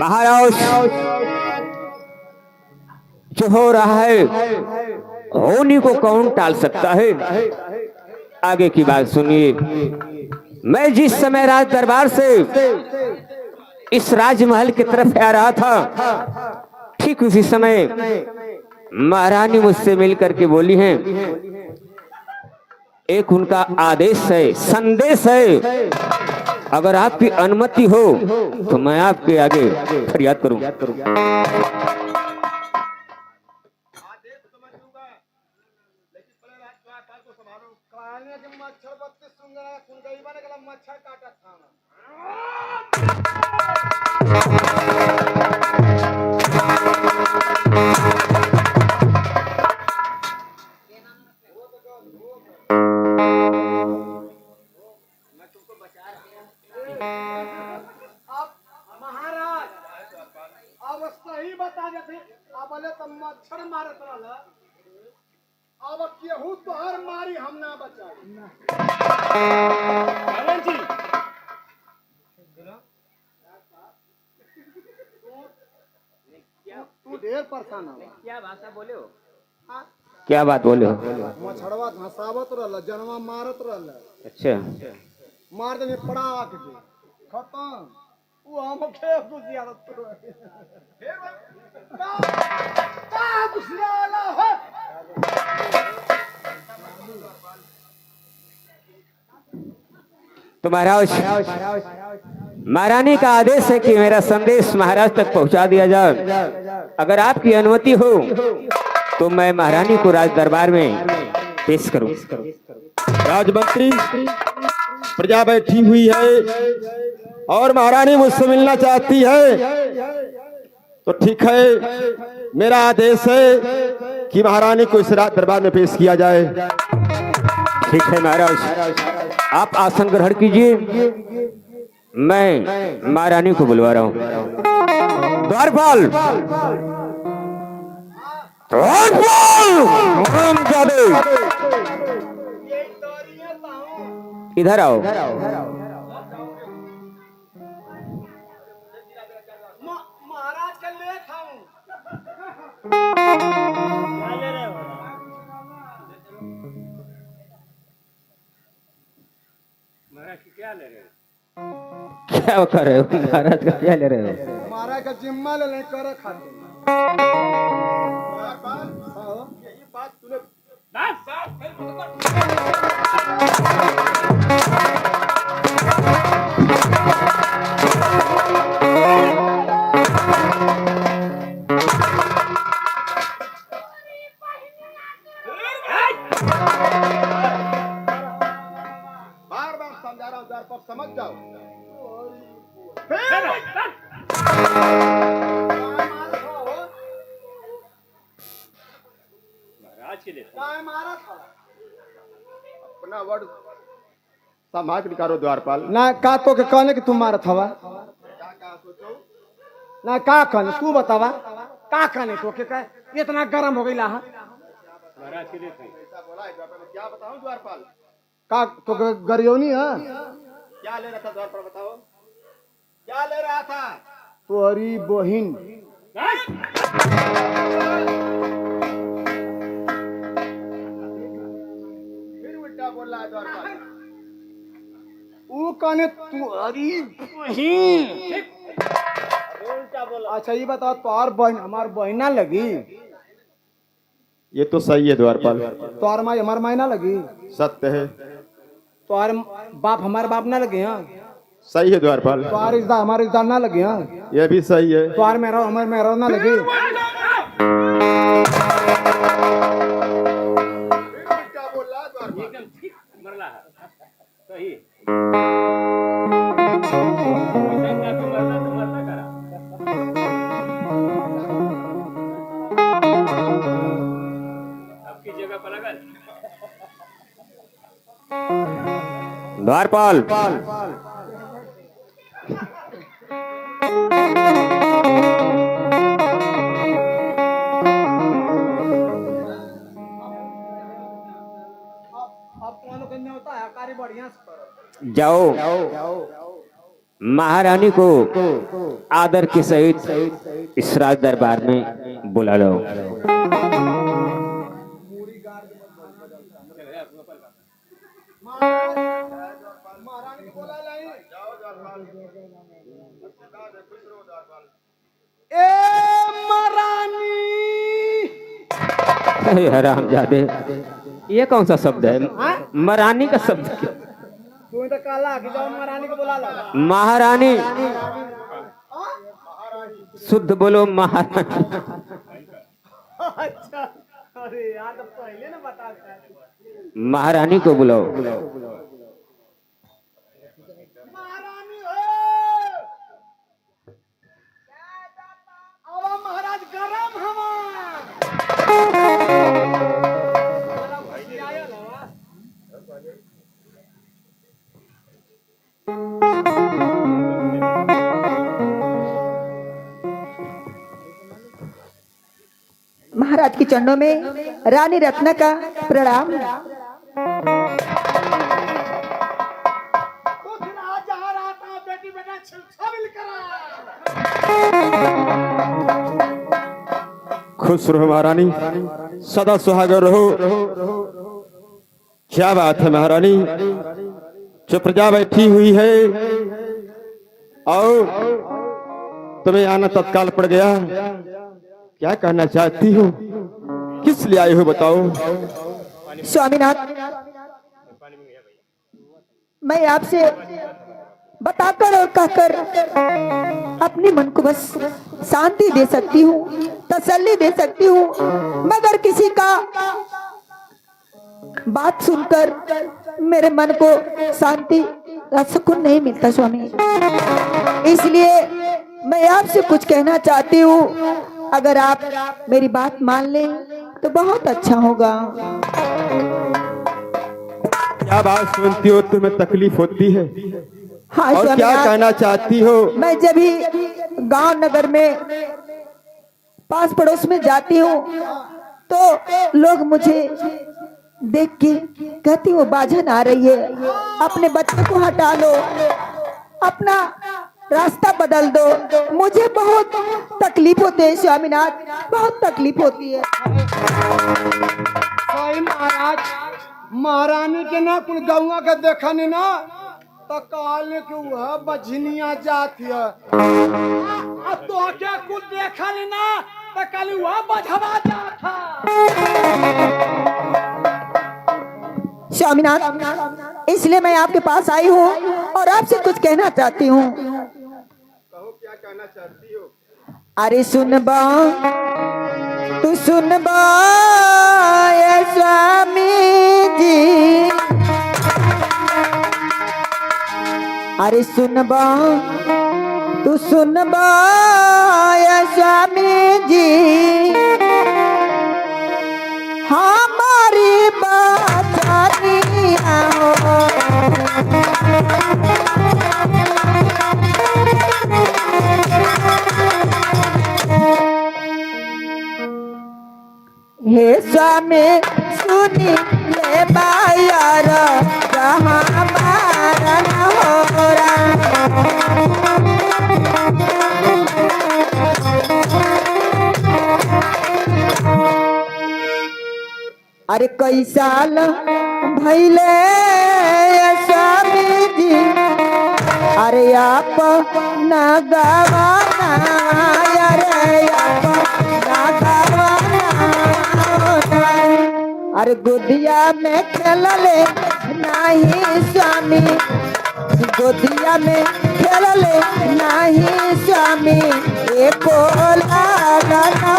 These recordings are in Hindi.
महाराज, जो हो रहा है होने को कौन टाल सकता है। आगे की बात सुनिए। मैं जिस समय राज दरबार से इस राजमहल की तरफ आ रहा था, ठीक उसी समय महारानी मुझसे मिलकर के बोली हैं, एक उनका आदेश है, संदेश है, अगर आपकी अनुमति हो तो मैं आपके आगे फरियाद करूं। महाराज अब सही बता देते, अब मच्छर मारत रहल, अब केहू तोहर मारी हम ना बचाई। जी तू ढेर परेशान है। क्या भाषा बोले हो? क्या बात बोले हो? मछड़वा धसावत रहल, जनवा मारत रहल। अच्छा, मार देने पड़ा आके खत्म। वो हम खेत गुजियारत तो का गुजियाला है। तो महाराज, महारानी का आदेश है कि मेरा संदेश महाराज तक पहुंचा दिया जाए। अगर आपकी अनुमति हो तो मैं महारानी को राज दरबार में पेश करूं। राजमंत्री, प्रजा बैठी हुई है और महारानी मुझसे मिलना चाहती है, तो ठीक है, मेरा आदेश है कि महारानी को इस राज दरबार में पेश किया जाए। ठीक है महाराज, आप आसन ग्रहण कीजिए, मैं महारानी को बुलवा रहा हूँ। द्वारपाल, इधर आओ। महाराज के ले खाऊं। महाराज क्या ले रहे हो? क्या कर रहे हो? महाराज का क्या ले रहे हो? महाराज का जिम्मा ले कर खाते। यही बात तूने बार-बार समझा रहा हूं, दर पर समझ जाओ। अपना वर्ड समाज निकालो द्वारपाल। ना का तो के कहने कि तुम मारत हवा, ना का कहने तू बतावा, का कहने तो के कह इतना गरम हो गईला हा। क्या बताऊं द्वारपाल? का तो गरियोनी है। क्या ले रहा था द्वारपाल, बताओ क्या ले रहा था? तोरी बहिन फिर उल्टा बोल रहा है द्वारपाल। वो कहने तोरी बहिन। अच्छा ये बताओ, तोर बहन हमार बहिना लगी? ये तो सही है द्वारपाल, तोर माई हमार माई ना लगी? सत्य है। तोर बाप हमारे बाप ना लगे? हाँ सही है द्वारपाल। तोर रिश्ता हमारे रिश्ता ना लगे? हाँ ये भी सही है। तोर मेरा हमारे मेरा ना लगे? द्वारपाल, जाओ महारानी को आदर के सहित इस राज दरबार में बुला लो। महारानी को बोला नहीं। ए महारानी, हरामजादे, ये कौन सा शब्द है? महारानी का शब्द क्या? तू तो काला कि जाओ महारानी को बुला ला। महारानी शुद्ध बोलो, महारानी। अच्छा, अरे यार तो पहले ना बता। महारानी को बुलाओ। महारानी हो, अब महाराज गरम हवा। महाराज के चरणों में रानी रत्ना का प्रणाम। कुछ ना जहाँ रहता बेटी बेटा छाबिल करा। खुश रहो महारानी, सदा सुहागर रहो। क्या बात है महारानी, जो प्रजा बैठी हुई है और तुम्हें आना तत्काल पड़ गया, क्या कहना चाहती हो? किस लिए आए हो बताओ। स्वामीनाथ, मैं आपसे बताकर और कहकर अपने मन को बस शांति दे सकती हूँ, तसल्ली दे सकती हूँ, मगर किसी का बात सुनकर मेरे मन को शांति और सुकून नहीं मिलता स्वामी। इसलिए मैं आपसे कुछ कहना चाहती हूँ, अगर आप मेरी बात मान लें तो बहुत अच्छा होगा। क्या बात सुनती हो, तुम्हें तकलीफ होती है? हाँ और क्या स्वामीनाथ, कहना चाहती हो? मैं जब ही गांव नगर में पास पड़ोस में जाती हूँ तो लोग मुझे देख के कहती वो बाझन आ रही है, अपने बच्चे को हटा लो, अपना रास्ता बदल दो। मुझे बहुत तकलीफ होती है स्वामीनाथ, बहुत तकलीफ होती है। सही महाराज, महारानी के ना कुल गौवा के देखा नहीं ना तो कहले कि वह बझनिया जाती है। अब तो क्या कुल देखा नहीं ना तो कल वह बझवा जाता। स्वामीनाथ, इसलिए मैं आपके पास आई हूँ और आपसे कुछ कहना चाहती हूँ। कहो, क्या कहना चाहती हो? अरे सुनबा, तू सुनबा ये स्वामी जी, अरे सुनबा, तू सुनबा ये स्वामी जी, हमारी बात जानिया हो। हे स्वामी सुनी ले बायर, जहाँ बारन हो रहा। अरे कई साल भैले स्वामी जी, अरे आप न गवाना, अरे आप न गवाना। अरे गोदिया में खेलले नहीं स्वामी, गोदिया में खेलले नहीं स्वामी, एको लालन हो।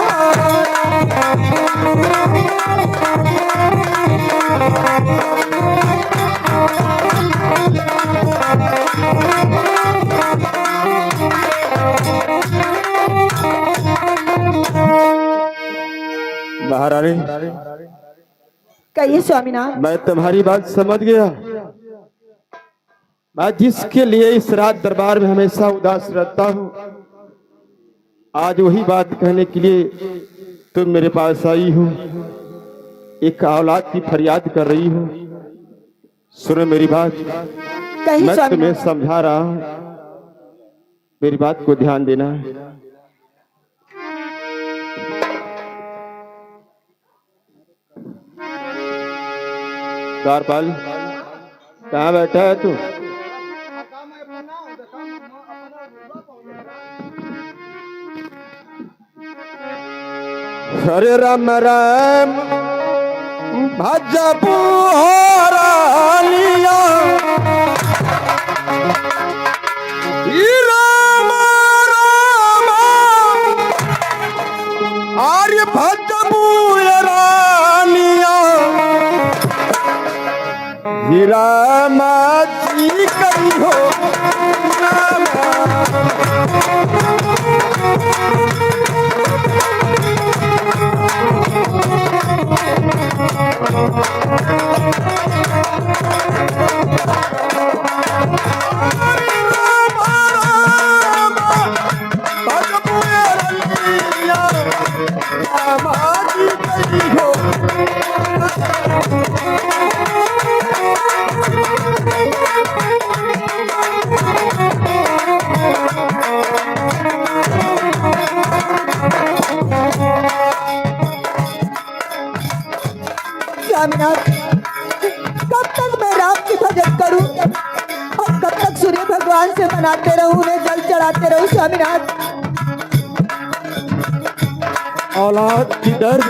महारानी, कहिए स्वामीनाथ। मैं तुम्हारी बात समझ गया। मैं जिसके लिए इस रात दरबार में हमेशा उदास रहता हूँ, आज वही बात कहने के लिए तुम मेरे पास आई हो। एक औलाद की फरियाद कर रही हो, सुनो मेरी बात। कहिए मैं तुम्हें स्वामीनाथ। समझा रहा हूँ, मेरी बात को ध्यान देना। द्वारपाल, कहाँ बैठा है तू? हरे राम राम भजबू लिया, राम राम आर्य भजबू रानिया, राम जी करी हो राम। स्वामीनाथ, कब तक मैं राम की भजन करूं और कब तक सूर्य भगवान से मनाते रहूं, उन्हें जल चढ़ाते रहूं? स्वामीनाथ, औलाद की दर्द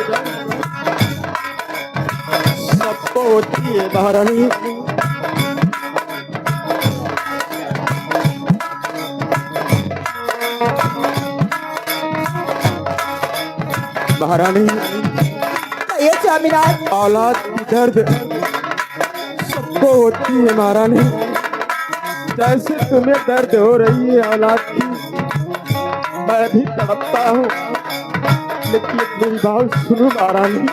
सबको होती है महारानी। महारानी, ये स्वामीनाथ, औलाद की दर्द सबको होती है महारानी। जैसे तुम्हें दर्द हो रही है औलाद की, मैं भी तड़पता हूँ। लेकिन मेरी बात सुनो महारानी,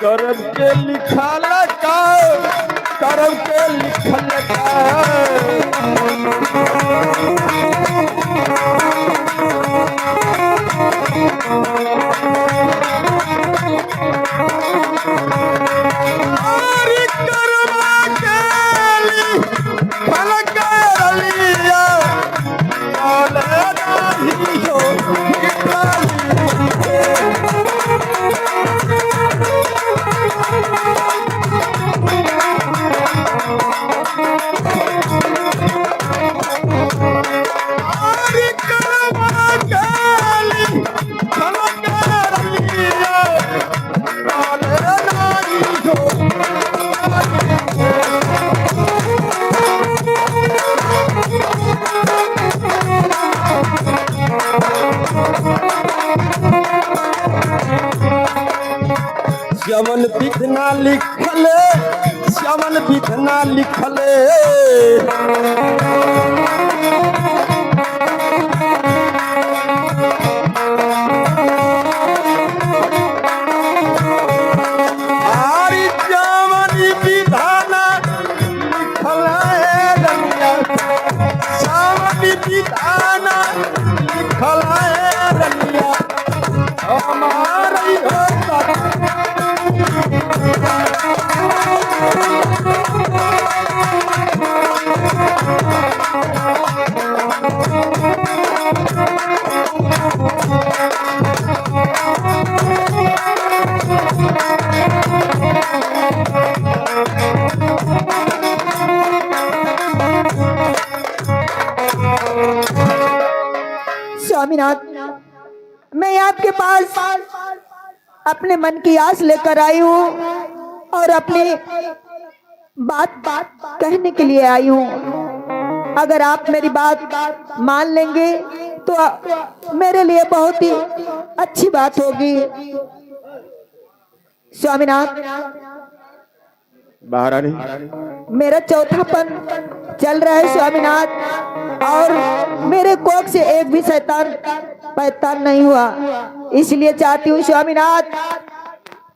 करम के लिखा लगा, करम के लिखा लगा। श्यामन बिधना लिखले, श्यामन बिधना लिखले, आरी श्यामन बिधना लिखले रनिया, श्यामन बिधना लिखले रनिया, हमारी होता स्वामीनाथ, मैं आपके पास अपने मन की आस लेकर आई हूँ और अपनी बात कहने के लिए आई हूँ। अगर आप मेरी बात मान लेंगे तो मेरे लिए बहुत ही अच्छी बात होगी। स्वामीनाथ, महारानी, मेरा चौथापन चल रहा है स्वामीनाथ, और मेरे कोख से एक भी शैतान पैदा नहीं हुआ। इसलिए चाहती हूँ स्वामीनाथ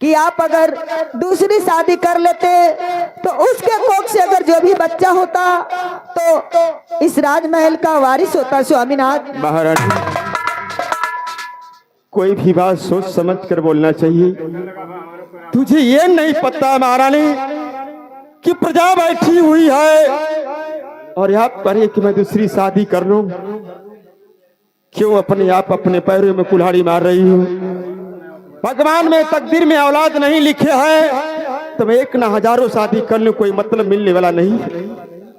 कि आप अगर दूसरी शादी कर लेते तो उसके कोख से अगर जो भी बच्चा होता तो इस राजमहल का वारिस होता। स्वामीनाथ, महारानी, कोई भी बात सोच समझ कर बोलना चाहिए। तुझे ये नहीं पता महारानी कि प्रजा बैठी हुई है और आप करिए कि मैं दूसरी शादी कर लूं। क्यों अपने आप अपने पैरों में कुल्हाड़ी मार रही हूँ? भगवान में तकदीर में औलाद नहीं लिखे हैं तो मैं एक ना हजारों शादी कर लूं, कोई मतलब मिलने वाला नहीं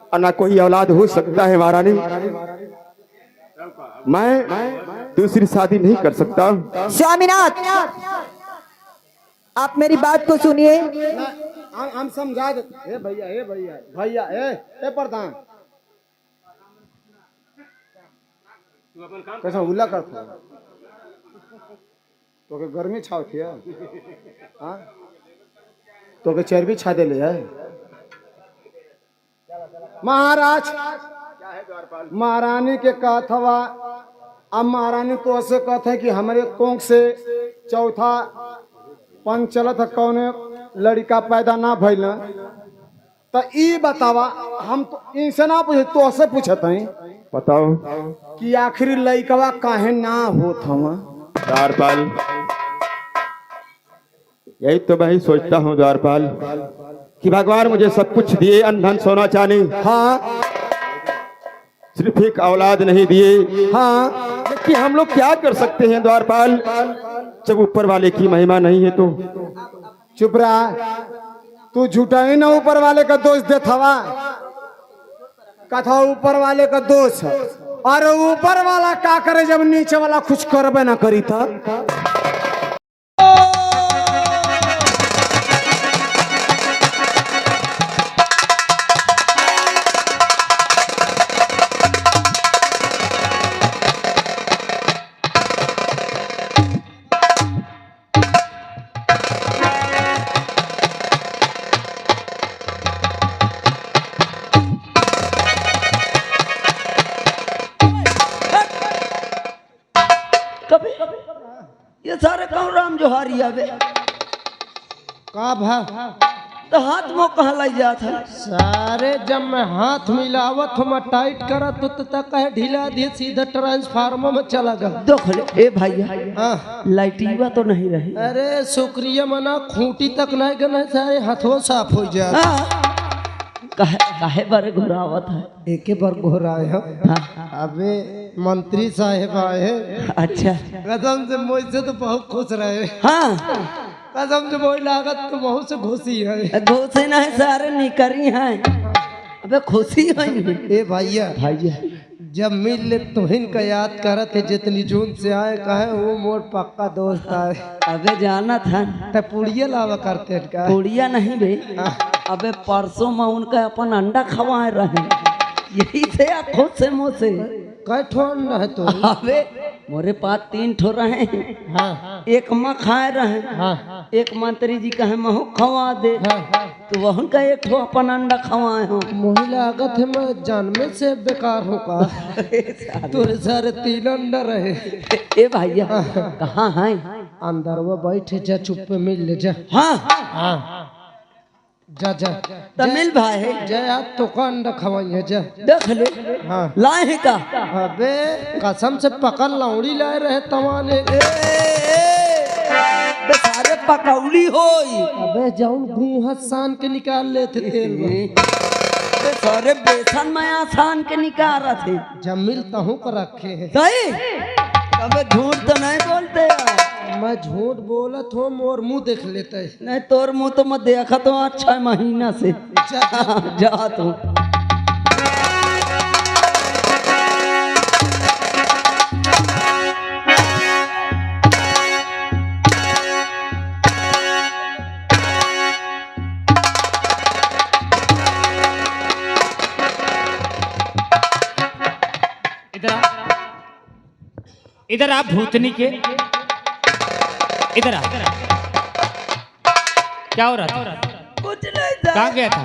और ना कोई औलाद हो सकता है महारानी। मैं दूसरी शादी नहीं कर सकता। स्वामीनाथ, आप मेरी बात को सुनिए। हम समझा देते। ए भैया, ए भैया, भैया, ए प्रधान, कैसा उल्ला करता है? तो के गर्मी छावती है, हाँ? तो के चर्बी छा दे ले है महाराज। महारानी के कहत हवा, अब महारानी तो ऐसे कहते हैं कि हमारे कोंख से चौथा पंच चलत है, कौने लड़का पैदा ना भइल। तो ई बतावा, हम तो इनसे ना पूछे तो ऐसे पूछत हैं, बताओ कि आखिरी लड़कवा काहे ना होत हवा? द्वारपाल, यही तो मैं ही सोचता हूँ द्वारपाल कि भगवान मुझे सब कुछ दिए, अन्न धन सोना चांदी, हाँ सिर्फ एक औलाद नहीं दिए। हाँ, लेकिन हम लोग क्या कर सकते हैं द्वारपाल, जब ऊपर वाले की महिमा नहीं है तो। चुप रहा, तू झूठा ही ना ऊपर वाले का दोष देत हवा। कथा ऊपर वाले का दोष है, और ऊपर वाला क्या करे जब नीचे वाला कुछ करबे ना करी था। कभी ये सारे कौन राम जोहारी आवे का भा तो हाथ में कहाँ लाई जात है? सारे जब मैं हाथ मिलावत हम टाइट करत तो तक कहे ढीला दिए, सीधा ट्रांसफार्मर में चला गया। देख ले ए भैया, हाँ। लाइटिवा तो नहीं रही। अरे शुक्रिया मना, खूंटी तक नहीं गना, सारे हाथों साफ हो जाए। हाँ। काहे बारे घुरावत है? एक बार घोराए हो। हाँ। अबे मंत्री साहेब आए हैं। अच्छा, कसम से मुझसे तो बहुत खुश रहे। हाँ कसम से वही लागत तो बहुत से खुशी है। घोसे नहीं सारे निकरी हैं। अबे खुशी है ए भैया, जब मिल ले तो इनका याद करत है, जितनी जून से आए कहे वो मोर पक्का दोस्त आए। अबे जाना था तो पुड़िया लावा करते हैं का? पुड़िया नहीं बे, अबे परसों में उनका अपन अंडा खवाए रहे, यही से खुद से मुँह से। कै ठो अंडा है तो? अबे मोरे पास 3 ठो रहे हैं। हाँ। एक माँ खाए रहे, हाँ। एक मंत्री जी कहे महू खवा दे, हाँ। तो वह का एक ठो अपन अंडा खवाए हो। मोही लागत है मैं जन्मे से बेकार हो का। तोरे सारे 3 अंडा रहे। ए भैया कहाँ है? अंदर वो बैठे, जा चुप पे मिल ले जा। हाँ हाँ, जा जा तमिल भाई है, जा यार, तो का अंडा खवाई है, जा देख ले। हाँ। लाए है का? अबे कसम से पकड़ लौड़ी लाए रहे तमाने। सारे पकौड़ी होई। अबे जाऊन गुहा सान के निकाल लेते तेल में। सारे बेसन में आसान के निकाल रहे थे। जब मिलता हूँ को रखे हैं। सही? अबे झूठ तो नहीं बोलते यार। मैं झूठ बोलत हूँ, मोर मुंह देख लेते है। नहीं तोर मुँह तो मैं देखा तो 6 महीना से। जा तू। इधर आप भूतनी के इधर आ। क्या हो रहा था? कुछ नहीं था। कहाँ गया था?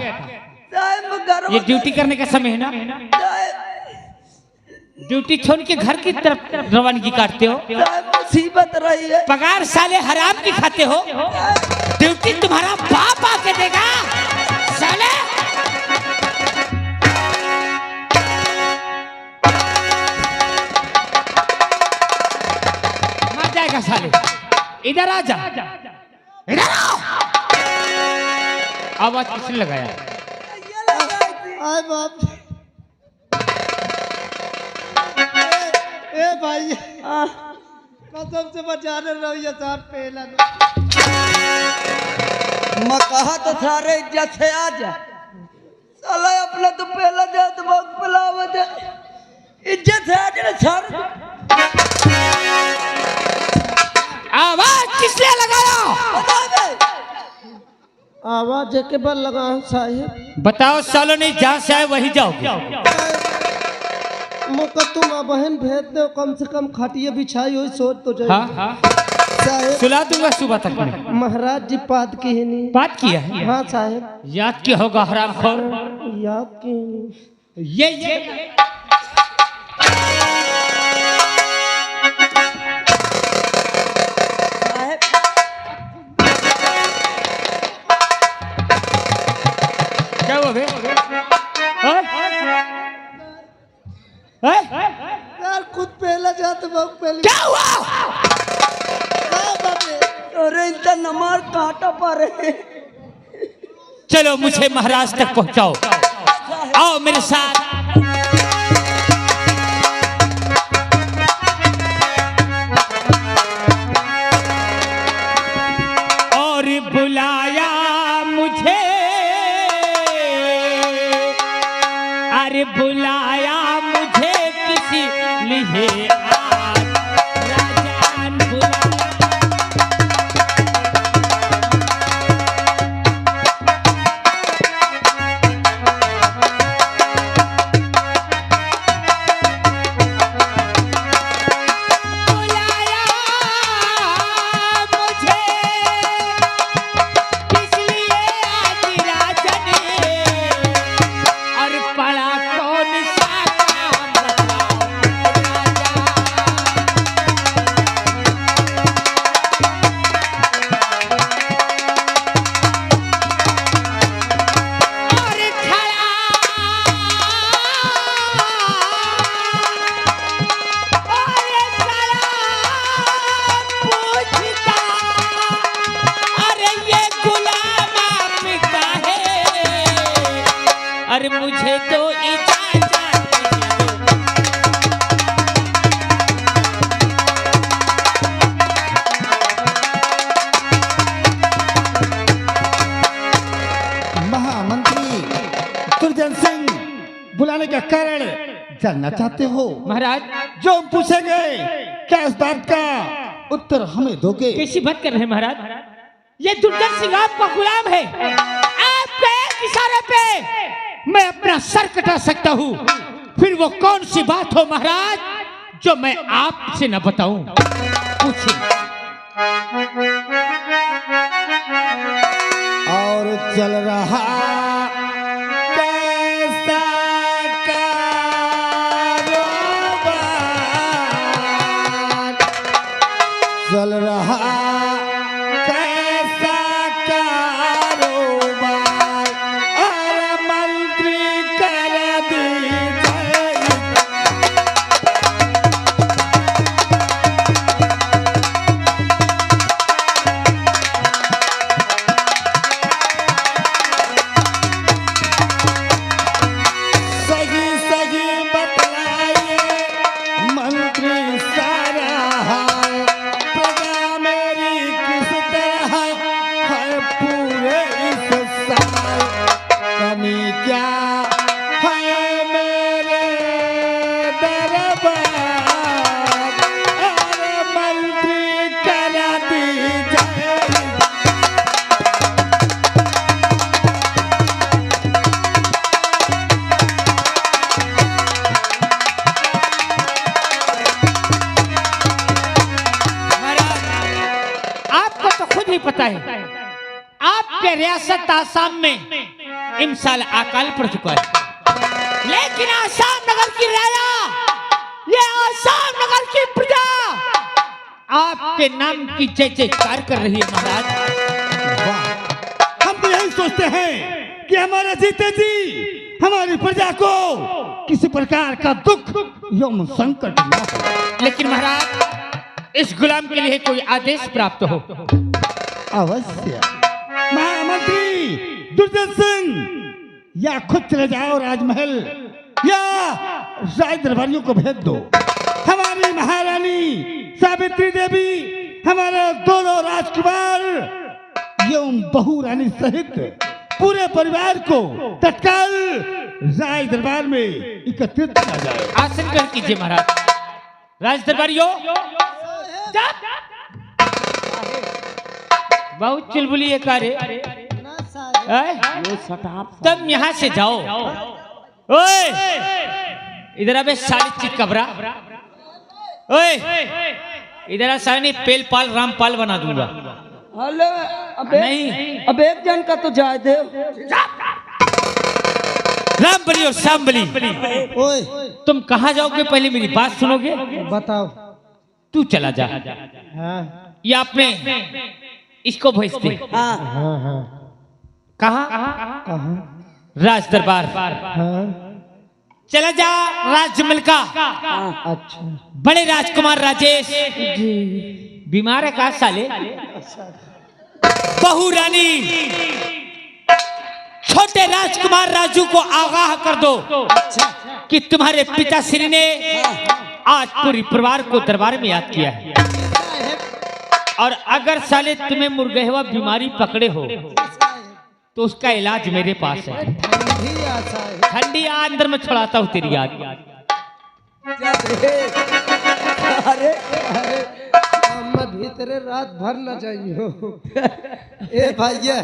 साहब ये ड्यूटी करने का समय है ना? ड्यूटी छोड़ के घर की तरफ रवानगी काटते हो। मुसीबत रही है। पगार साले हराम की खाते हो। ड्यूटी तुम्हारा बाप आके देगा साले। मर जाएगा साले। इधर आ जा, इधर आओ। आवाज किसने लगाया? आए बाप, भाई आ, कसम से बचाने रहो ये साहब पहला मैं कहा तो सारे इज्जत से आ जा साला अपना तो पहला दे तो बहुत पिलावा दे इज्जत से आ जा सारे आवाज किसने लगाया? बता दे आवाज के बल लगा साहिब बताओ सालों ने जहाँ से आए वही जाओ। मुका तुम बहन भेज दो कम से कम खाटिए बिछाई हुई सोच तो जाए हाँ हाँ साहिब सुला दूंगा सुबह तक में। महाराज जी पाद की ही नहीं बात किया है हाँ साहिब याद क्या होगा हरामखोर? याद की ही नहीं ये क्या हुआ बे? यार खुद पहला जाते बहुत पहले क्या हुआ? अरे इनका नमार काटा पा रहे चलो मुझे महाराज तक पहुंचाओ। आओ मेरे साथ। और बुलाया मुझे, अरे बुलाया मुझे किसी लिए आज राजान बुलाया। अरे मुझे तो इजाजत महामंत्री दुर्जन सिंह बुलाने का कारण जानना चाहते हो? महाराज जो हम पूछेंगे क्या इस बात का उत्तर हमें दोगे? कैसी बात कर रहे हैं महाराज? ये दुर्जन सिंह आपका गुलाम है। आपके एक इशारे पे मैं अपना सर कटा सकता हूँ। फिर वो कौन सी बात हो महाराज जो मैं आपसे न बताऊं? पूछिए। और चल रहा कैसा कारोबार, चल रहा कैसा कारोबार, और मंत्री कर दीजिए। सही सही बतलाइए मंत्री सारा हाल, प्रजा मेरी किस तरह है पूरे इस साल, कमी क्या है मेरे दरबार, अरे मंत्री करा दीजिए। आपको तो खुद ही पता है आपके रियासत आसाम में इमसाल अकाल पड़ चुका है, लेकिन आसाम नगर की राजा, ये आसाम नगर की प्रजा आपके नाम की जय जयकार कर रही है महाराज। वाह, हम तो यही सोचते हैं कि हमारे जीते जी हमारी प्रजा को किसी प्रकार का दुख एवं संकट न हो। लेकिन महाराज इस गुलाम के लिए कोई आदेश प्राप्त हो। अवश्य। महामंत्री दुर्जन सिंह या खुद चले जाओ राजमहल या राज दरबारियों को भेज दो। हमारी महारानी सावित्री देवी, हमारे दोनों राजकुमार एवं बहू रानी सहित पूरे परिवार को तत्काल राज दरबार में एकत्रित किया जाए। आसन ग्रहण कीजिए महाराज। राज दरबारियों, बहुत चुलबुली है कार्य। तुम यहाँ से जाओ। ओए, इधर अबे साली चित कबरा। ओए, इधर आ साली पेल पाल रामपाल बना दूंगा। हेलो, अबे नहीं। अब एक जन का तो जाए दे। रामबली और शामबली, ओए तुम कहाँ जाओगे पहले मेरी बात सुनोगे? बताओ। तू चला जा, हाँ या अपने इसको भेज दे। हाँ हाँ हाँ कहाँ? कहाँ? राज दरबार। हाँ चला जा राजमहल का। अच्छा बड़े राजकुमार राजेश बीमार है का साले? बहू रानी छोटे राजकुमार राजू को आगाह कर दो कि तुम्हारे पिताश्री ने आज पूरी परिवार को दरबार में याद किया है, और अगर साले तुम्हें मुर्गेहवा बीमारी पकड़े हो तो उसका इलाज मेरे पास है। ठंडी अंदर में छुड़ाता हूँ तेरी याद। अरे मैं भीतरे रात भर न जाइयो। ए भैया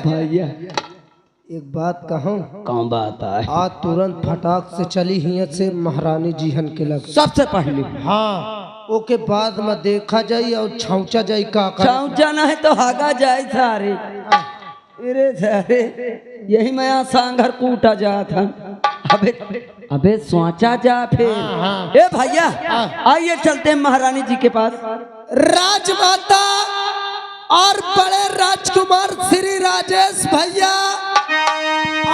एक बात कहूँ। कौन बात है? आज तुरंत फटाक से चली हिया से महारानी जीहन के लग। सबसे पहले हाँ, ओके बाद में देखा जाई और छौचा जाई का कर। चाँव जाना है तो हागा जाए सारे। अरे सारे यही मैं यहाँ सांगर कूटा जा था। अबे अबे सोचा जा फिर। ए भैया आइए चलते हैं महारानी जी के पास। राजमाता और बड़े राजकुमार श्री राजेश भैया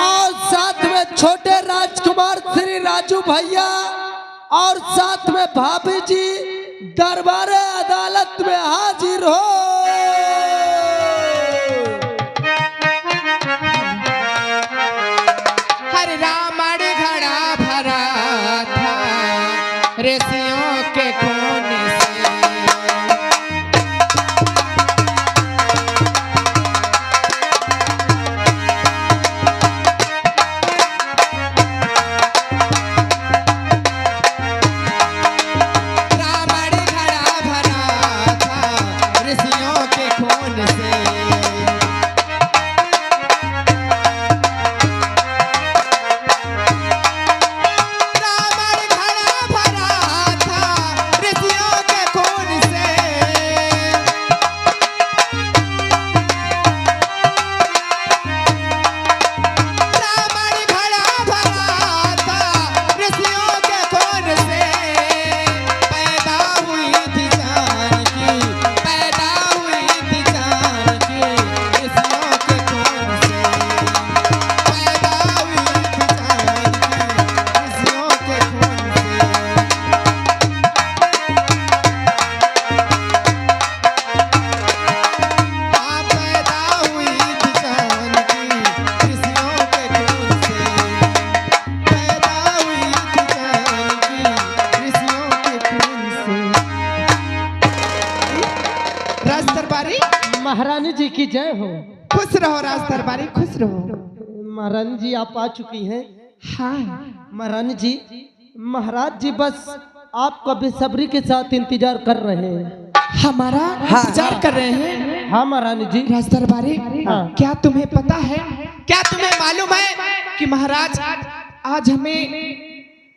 और साथ में छोटे राजकुमार श्री राजू भैया और साथ में भाभी जी दरबार अदालत में हाजिर हो। हर रावण घड़ा भरा था ऋषियों के खून से। रावण घड़ा भरा था ऋषियों के खून से। महारानी जी की जय हो। खुश रहो राज दरबारी, खुश रहो। महारानी जी आप आ चुकी हैं। हाँ महारानी जी, महाराज जी बस आपका बेसब्री के साथ इंतजार कर रहे हैं। हमारा इंतजार कर रहे हैं। हाँ महारानी जी। राज दरबारी, हाँ। क्या तुम्हें पता है, क्या तुम्हें मालूम है कि महाराज आज हमें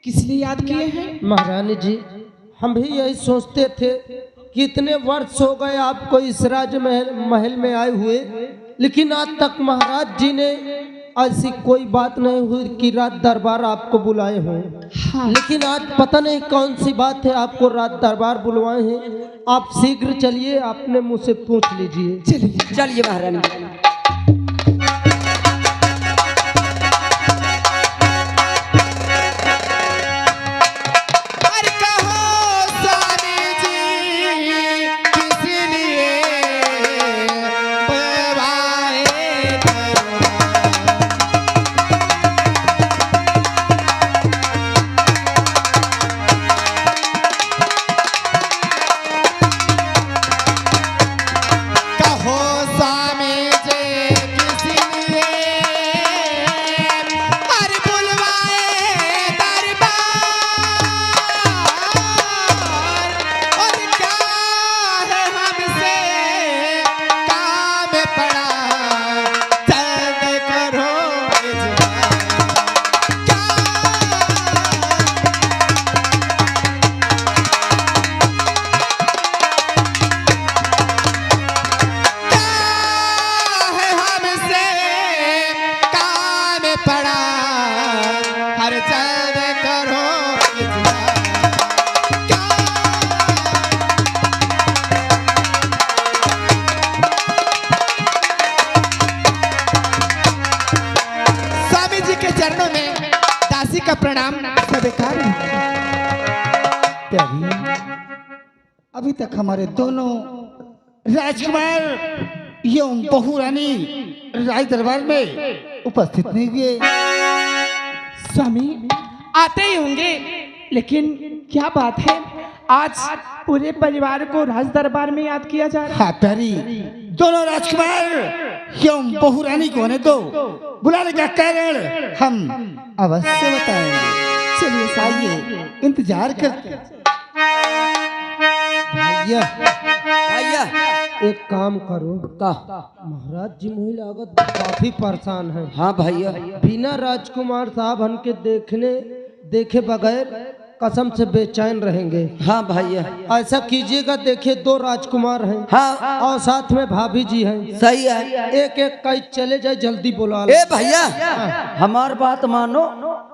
किस लिए याद किए हैं? महारानी जी, हम भी यही सोचते थे कि इतने वर्ष हो गए आपको इस राज महल में आए हुए, लेकिन आज तक महाराज जी ने ऐसी कोई बात नहीं हुई कि रात दरबार आपको बुलाए हों। हाँ। लेकिन आज पता नहीं कौन सी बात है आपको रात दरबार बुलवाए हैं। आप शीघ्र चलिए, अपने मुंह से पूछ लीजिए। चलिए चलिए महारानी जी। प्यारी, अभी तक हमारे दोनों राजकुमार एवं बहू रानी राज दरबार में उपस्थित नहीं हुए। स्वामी आते ही होंगे, लेकिन क्या बात है आज पूरे परिवार को राज दरबार में याद किया जा रहा है। हाँ प्यारी, दोनों राजकुमार एवं बहू रानी को होने दो, बुलाने का कारण हम अवश्य बताएंगे। चलिए आइए, इंतजार करते हैं। भैया भैया एक काम करो, का महाराज जी मुझे लागत काफी परेशान है। हाँ भैया, बिना राजकुमार साहब हमके देखे बगैर कसम से बेचैन रहेंगे। हाँ भैया, ऐसा कीजिएगा, देखिए 2 राजकुमार हैं हाँ और साथ में भाभी जी हैं। सही है। एक एक कई चले जाए, जल्दी बुला लो। ए भैया, हमार बात मानो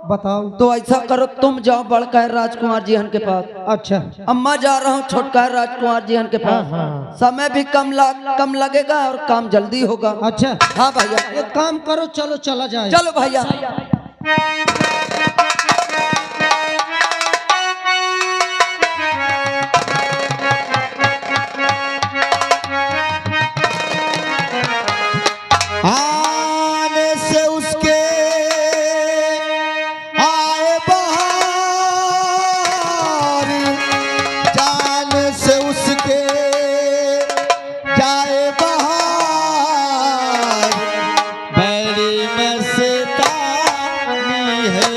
बताओ। तो ऐसा करो, तुम जाओ बड़का राजकुमार जी के पास। अच्छा, अम्मा जा रहा हूँ छोटका राजकुमार जी के पास। समय भी कम लगेगा और काम जल्दी होगा। अच्छा हाँ भैया, एक काम करो, चलो चला जाए। चलो भैया। आने से उसके आए बहार, जाने से उसके जाए बहार, बड़ी मस्तानी है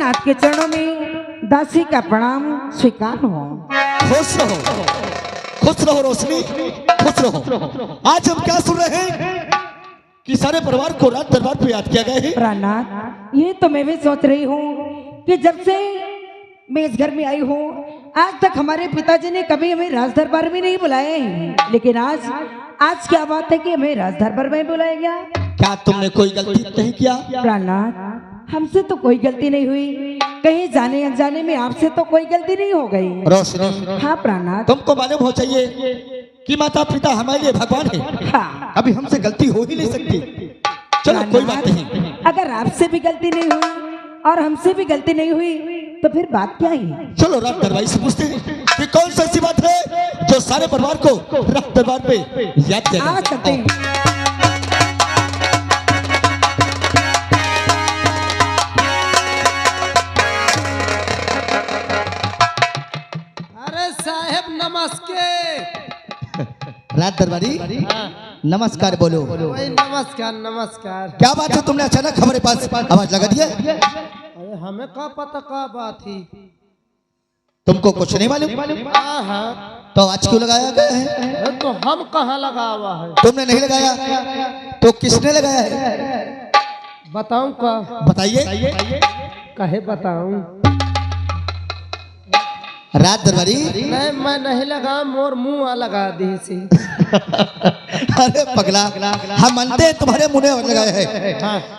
नाथ के चरणों में दासी का प्रणाम स्वीकार हो। खुश रहो रोशनी, खुश रहो। आज हम क्या सुन रहे हैं कि सारे परिवार को राज दरबार पे याद किया गया है। प्राणनाथ, ये तो मैं भी सोच रही हूँ कि जब से मैं इस घर में आई हूँ आज तक हमारे पिताजी ने कभी हमें राज दरबार में नहीं बुलाया है, लेकिन आज क्या बात है कि हमें राज दरबार में बुलाया गया। क्या तुमने कोई गलती नहीं किया? प्राणनाथ, हमसे तो कोई गलती नहीं हुई, कहीं जाने अनजाने में आपसे तो कोई गलती नहीं हो गई। रोशनी, हाँ प्राणनाथ, तुमको मालूम हो चाहिए कि माता पिता हमारे लिए भगवान है। हाँ। अभी हमसे गलती हो ही नहीं सकती। चलो कोई बात नहीं। अगर आपसे भी गलती नहीं हुई और हमसे भी गलती नहीं हुई तो फिर बात क्या है? चलो राज दरबार से पूछते हैं कि कौन सी ऐसी बात है जो सारे परिवार को राज दरबार पे याद किया आ सकते हैं। अरे साहेब नमस्कार। राज दरबारी नमस्कार बोलो। वही नमस्कार नमस्कार। क्या बात है, तुमने अचानक हमारे पास आवाज लगा दिया? अरे हमें क्या पता क्या बात थी। तुमको कुछ नहीं मालूम? हाँ, तो आज क्यों लगाया गया है? अरे तो हम कहाँ लगा हुआ है? तुमने नहीं लगाया तो किसने लगाया है? बताऊं का? बताइए। कहे बताऊं? राज दरबारी, नहीं मैं नहीं लगा, मोर मुंह लगा दी सी। अरे पगला, हम मानते हैं तुम्हारे मुंह में लगाया है।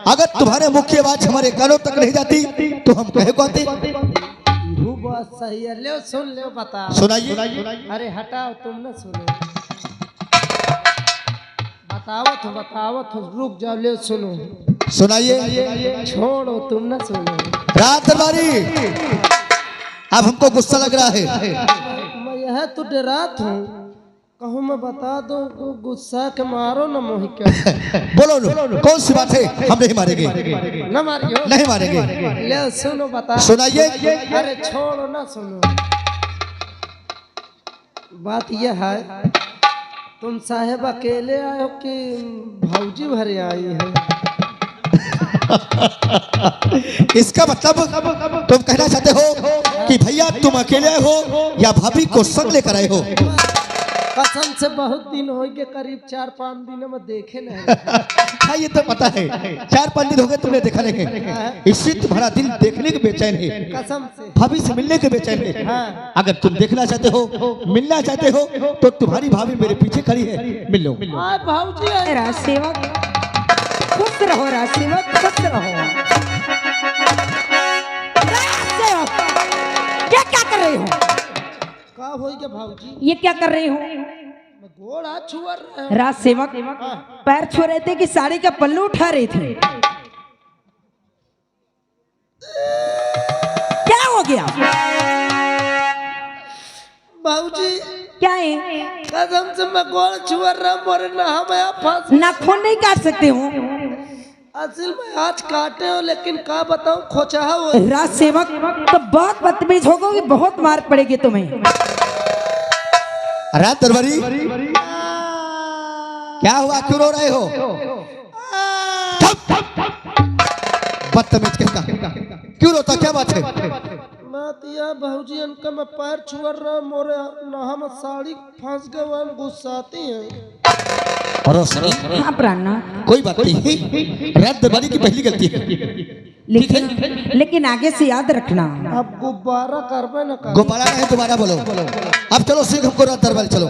अगर तुम्हारे मुख की आवाज हमारे कानों तक नहीं जाती तो हम कहे को आते। वो बात सही है, ले सुन ले बता। सुनाइए। अरे हटाओ, तुम न सुनो। बताओ तो रुक जाओ, ले सुनो। सुनाइए। छोड़ो, तुम न सुनो। राज दरबारी, अब हमको गुस्सा लग रहा है। मैं यह तो डरात हूँ, कहूँ मैं बता दो गुस्सा के मारो न मोहि के। बोलो कौन सी बात है? हम नहीं मारेंगे। न मारियो। नहीं मारेंगे। ले सुनो, बता। सुनाइए। अरे छोड़ो ना, सुनो। बात यह है, तुम साहेब अकेले आए हो कि भौजी भरे आई है? इसका मतलब तुम कहना चाहते हो कि भैया तुम अकेले हो या भाभी को संग लेकर आए हो? कसम से बहुत दिन हो गए, करीब 4-5 दिन में देखे नहीं। हाँ ये तो पता है, 4-5 दिन हो गए तुमने देखा नहीं, इससे तुम्हारा दिल देखने के बेचैन है, कसम से। भाभी से मिलने के बेचैन है। हाँ। अगर तुम देखना चाहते हो, मिलना चाहते हो तो तुम्हारी भाभी मेरे पीछे खड़ी है, मिल लो। भाऊजी राज सेवक खुश रहो, राज सेवक खुश रहो। राज सेवक, ये क्या कर रहे हो? का होइगे भाऊजी? ये क्या कर रहे हो? मैं घोड़ा छुअर रहे हूं। राज सेवक पैर छू रहे थे कि साड़ी का पल्लू उठा रहे थे? क्या हो गया? भाऊजी क्या है? कसम से मैं घोड़ा छुअर रहा, मोरे नहा मैं फंस। नाखून नहीं काट सकते हो? असल में आज काटे हो, लेकिन का बताऊं खोचा हो। राज सेवक तो बहुत बदतमीज हो गए, बहुत मार पड़ेगी तुम्हें। राज दरबारी, क्या हुआ, क्यों रो रहे हो? बदतमीज किसका? क्यों रोता, क्या बात है? मातिया भाऊजी उनका मैं पैर छुअर रहा, मोरे नहा में साड़ी फंस गए, वो गुस्साती हैं। और हाँ प्राणा, कोई बात नहीं, राज दरबारी की पहली गलती है। लेकिन आगे से याद रखना। अब गुब्बारा करबे न कर। गुब्बारा नहीं, दोबारा बोलो। अब चलो सीख हमको राज दरबारी, चलो।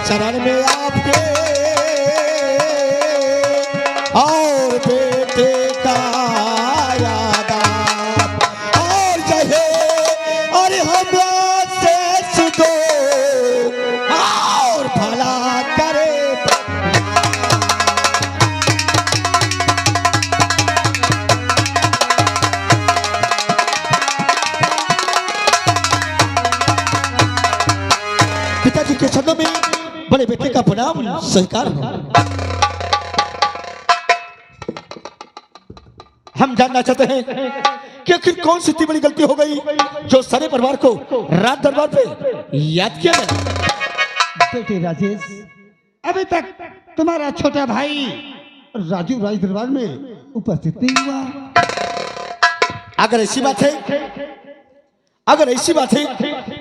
चरण में आपके और बेटे का याद और जहे और हम से सुधो और भला करे। प्रणाम स्वीकार हो। हम जानना चाहते हैं कि आखिर कौन सी इतनी बड़ी गलती हो गई जो सारे परिवार को राज दरबार पे याद किया गया। बेटे राजेश, अभी तक तुम्हारा छोटा भाई राजू राज दरबार में उपस्थित नहीं हुआ। अगर ऐसी बात है, अगर ऐसी बात है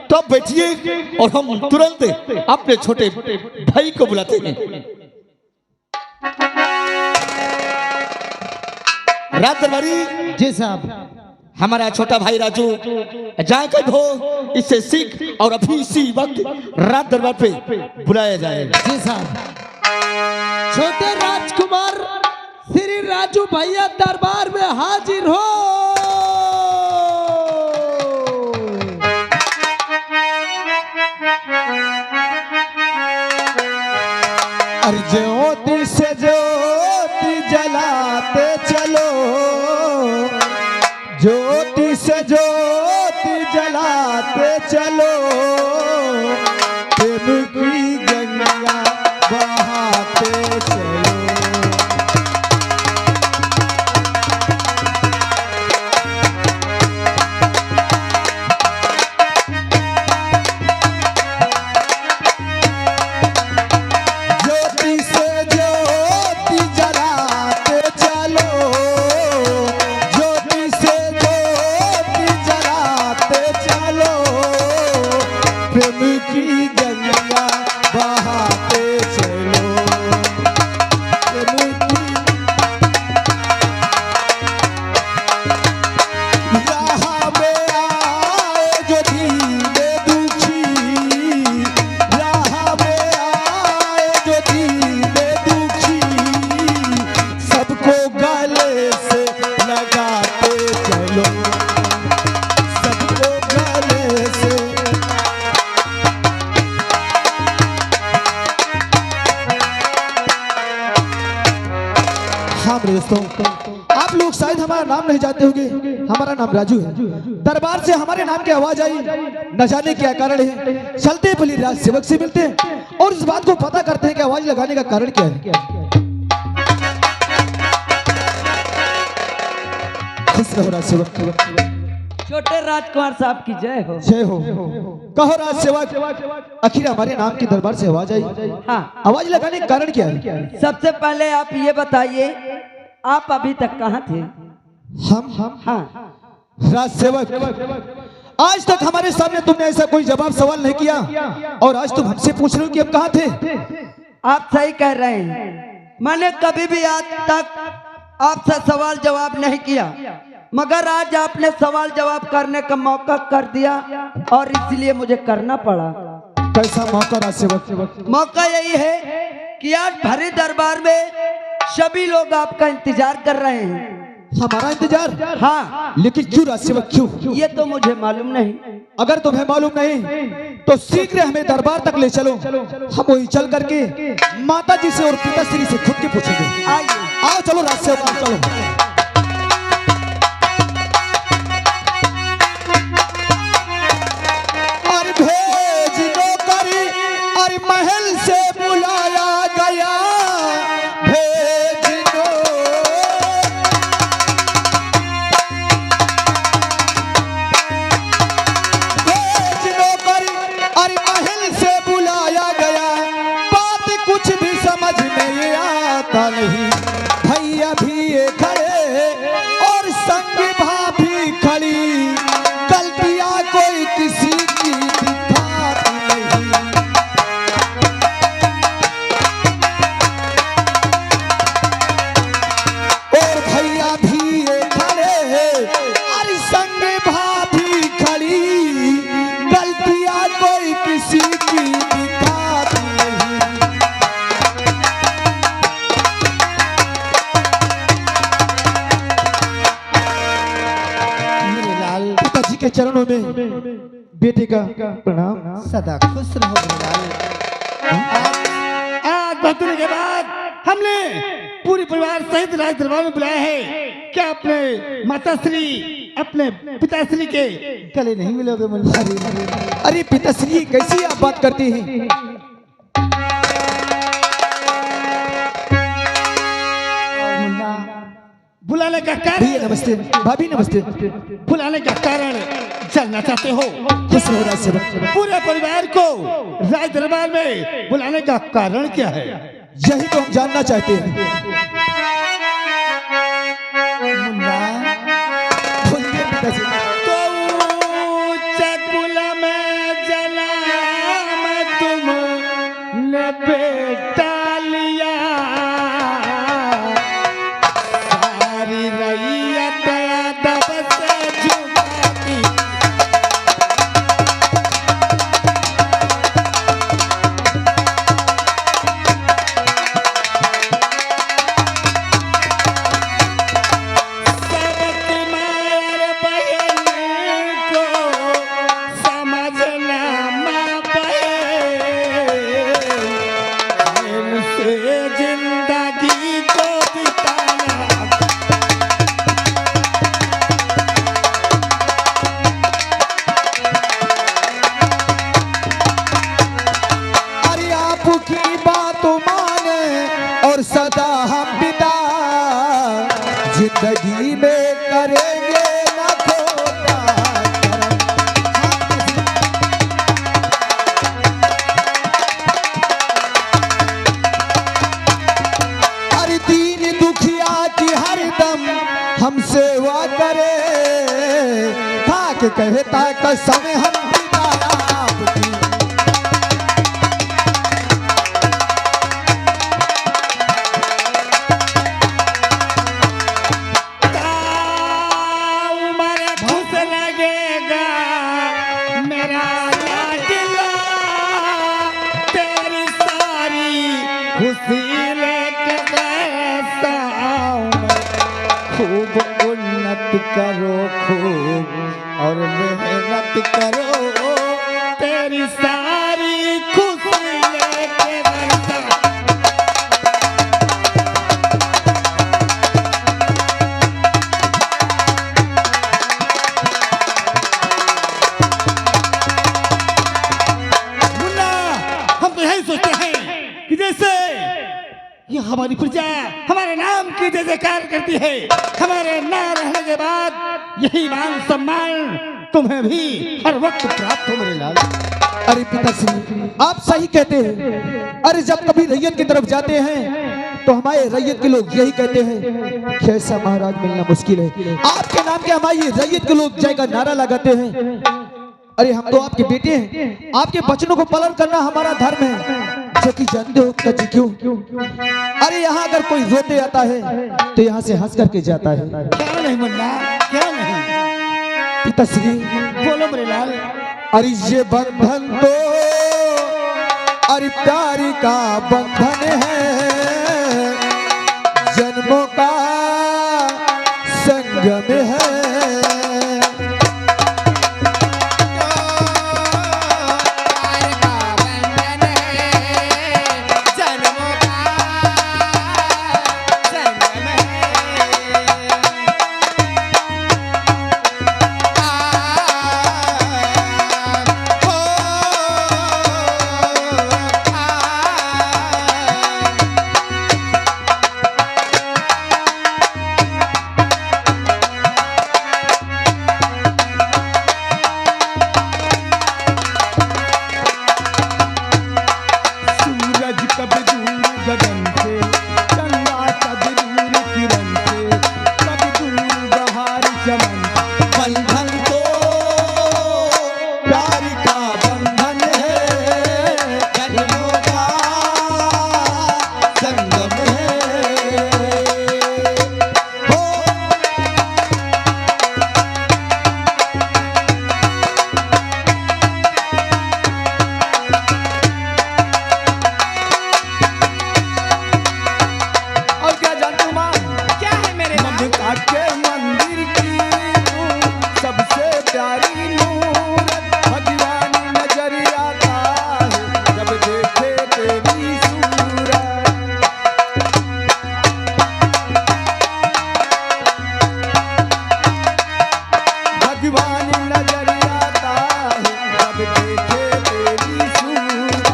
तो आप बैठिए और हम तुरंत अपने छोटे भाई को बुलाते हैं। राज दरबारी जी साहब, हमारा छोटा भाई राजू जहाँ कहीं हो इससे सीख और अभी इसी वक्त राज दरबार पे बुलाया जाए। जी साहब। छोटे राजकुमार श्री राजू भैया दरबार में हाजिर हो। अरे ज्योति से ज्योति जलाते चलो, ज्योति से ज्योति जलाते चलो, प्रेम की गंगा बहाते चलो। ज्योति से ज्योति जलाते चलो, ज्योति से ज्योति जलाते चलो, प्रेम की गंगा बहाते चलो, प्रेम की राह में आए जो दीने दुखी, राह में आए जो दीने दुखी, सबको गले से लगाते चलो, सबको गले से। हाँ मेरे दोस्तों, आप लोग शायद हमारा नाम नहीं जानते होंगे। हमारा नाम राजू है। दरबार से हमारे नाम की आवाज आई, न जाने क्या कारण है। चलते पहले राज सेवक से मिलते हैं और इस बात को पता करते हैं कि आवाज लगाने का कारण क्या है। खुश रहो राज सेवक। छोटे राजकुमार साहब की जय हो। जय हो। कहो राज सेवक, आखिर हमारे नाम की दरबार से आवाज आई, हाँ, आवाज लगाने का कारण क्या है? सबसे पहले आप ये बताइए, आप अभी तक कहाँ थे? हम हाँ, राज सेवक, आज तक हमारे सामने तुमने ऐसा कोई जवाब सवाल नहीं किया और आज तुम हमसे पूछ रहे हो कि अब कहाँ थे? आप सही कह रहे हैं। मैंने कभी भी आज तक आपसे सवाल जवाब नहीं किया, मगर आज आपने सवाल जवाब करने का मौका कर दिया और इसलिए मुझे करना पड़ा। कैसा मौका राज सेवक? मौका यही है कि आज भरे दरबार में सभी लोग आपका इंतजार कर रहे हैं। हमारा इंतजार? हाँ। लेकिन क्यों राज सेवक, क्यों? ये तो मुझे मालूम नहीं। अगर तुम्हें मालूम नहीं तो शीघ्र हमें दरबार तक ले चलो, हम वही चल करके माता जी से और पिताश्री से खुद के पूछेंगे। आइए। आओ चलो राज सेवक, चलो। और भेज नौकरी और महल से बुलाया गया, भेज नौकरी और महल से बुलाया गया, बात कुछ भी समझ में आता नहीं। भैया भी ये खड़े और संग भाभी खड़ी, गलतियां कोई किसी की दिखाती नहीं। और भैया भी ये खड़े और संग भाभी खड़ी, गलतियां कोई किसी की दिखाती नहीं। मेरे लाल, पिताजी के चरणों में बेटे का प्रणाम। सदा खुश रहो मेरे लाल। आज बहादुरी के बाद हमने पूरे परिवार सहित राज दरबार में बुलाया है। क्या अपने माताश्री, अपने पिताश्री के गले नहीं मिलोगे मुन्ना? अरे पिताश्री, कैसी आप बात करते हैं? बुलाने का भैया कारण, नमस्ते, भाभी नमस्ते। बुलाने का कारण जानना चाहते हो? खुश रहो राज सेवक। पूरे परिवार को राज दरबार में बुलाने का कारण क्या है? यही तो हम जानना चाहते हैं। मुन्ना, बोलिए पिताजी। तो चकुल में जला मैं तुमने बेटा लिया, सारी रैयत अदब से झुकाती। सबक मार बहन को समझना माँ बहन से जिंदगी को बिताना। अरे आपकी बात माने और सदा हम पिता जिंदगी में करेंगे न खोटा अरे दीन दुखिया की हरदम हम सेवा करे था कि कहता कसम हम पिता आपकी। उमर घुस लगेगा मेरा लाडला, तेरी सारी खुशी लेके कैसा मैं। खूब उन्नत करो खूब और मेहनत करो, तेरी सारी खुशी लेके कैसा। मुन्ना, हम तो यही सोचते हैं कि जैसे ये हमारी प्रजा हमारे नाम की जय जयकार करती है, हमारे ना रहने के बाद यही मान सम्मान तुम्हें भी हर वक्त प्राप्त हो मेरे लाल। अरे पिताश्री आप सही कहते हैं। अरे जब कभी रैयत की तरफ जाते हैं तो हमारे रैयत के लोग यही कहते हैं कि ऐसा महाराज मिलना मुश्किल है। आपके नाम के हमारी रैयत के लोग जय का नारा लगाते हैं। अरे हम तो आपके बेटे हैं, आपके बचनों को पालन करना हमारा धर्म है। जो कि जानते हो कजी क्यों? अरे यहाँ अगर कोई रोते आता है तो यहाँ से हंस करके जाता है। क्या नहीं मुन्ना, क्या नहीं? पिताश्री बोलो मेरे लाल। अरे ये बंधन तो अरे प्यारी का बंधन है, जन्मों का संगम है। सूरज कब दूर गगन से, चंदा कब दूर किरण से, कब दूर बहार चमन। बंधन तो प्यारी का बंधन है, जन्मों का संगम है। हो और क्या जानती हूँ माँ? क्या है मेरे लाल? ममता के मंदिर की तू सबसे प्यारी मूरत, भगवान नजर आता है जब देखे तेरी सूरत। भगवान नजर आता है जब देखे तेरी सूरत।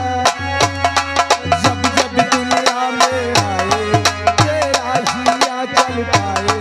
जब जब दुनिया में आए तेरा हिया चल पाए,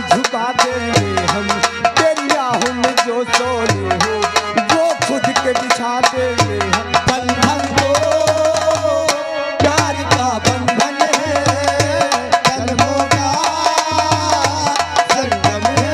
झुका देंगे हम, तेरी आहू में जो सोने हो वो खुद के बिछा देंगे हम। बंधन को प्यार का बंधन है, जन्मों का संगम है।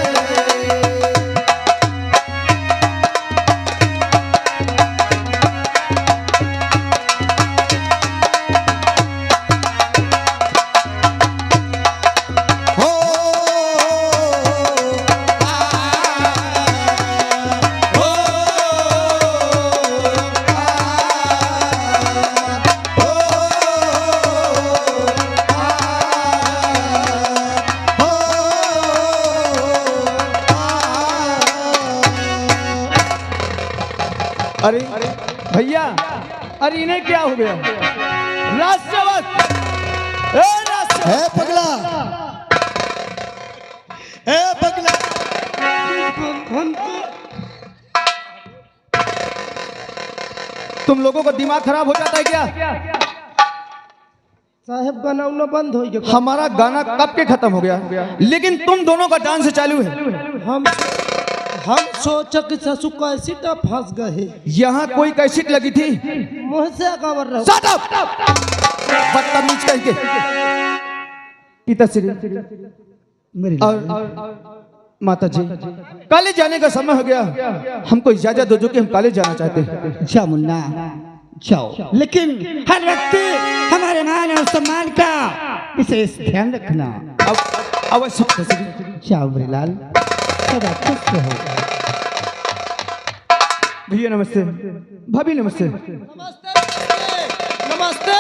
अरे भैया, अरे इन्हें क्या हो गया? राष्ट्रवत है पगला, है पगला। तुम लोगों का दिमाग खराब हो जाता है क्या? साहब गाना उना बंद हो गया। हमारा गाना कब के खत्म हो गया, लेकिन तुम दोनों का डांस चालू है। हम सोचा कि ससु कैसी फंस गए। यहाँ कोई कैसेट लगी थी? मुँह से खबर रहो। Shut up! बदतमीज करके। पिताश्री और माता जी, कॉलेज जाने का समय हो गया, हमको इजाजत दो जो कि हम कॉलेज जाना चाहते हैं। जा मुन्ना जाओ, लेकिन हर व्यक्ति हमारे मान और सम्मान का विशेष ध्यान रखना। अवश्य पिताश्री। जाओ ब्रिलाल, सदा खुश रहो। भैया नमस्ते, भाभी नमस्ते। नमस्ते।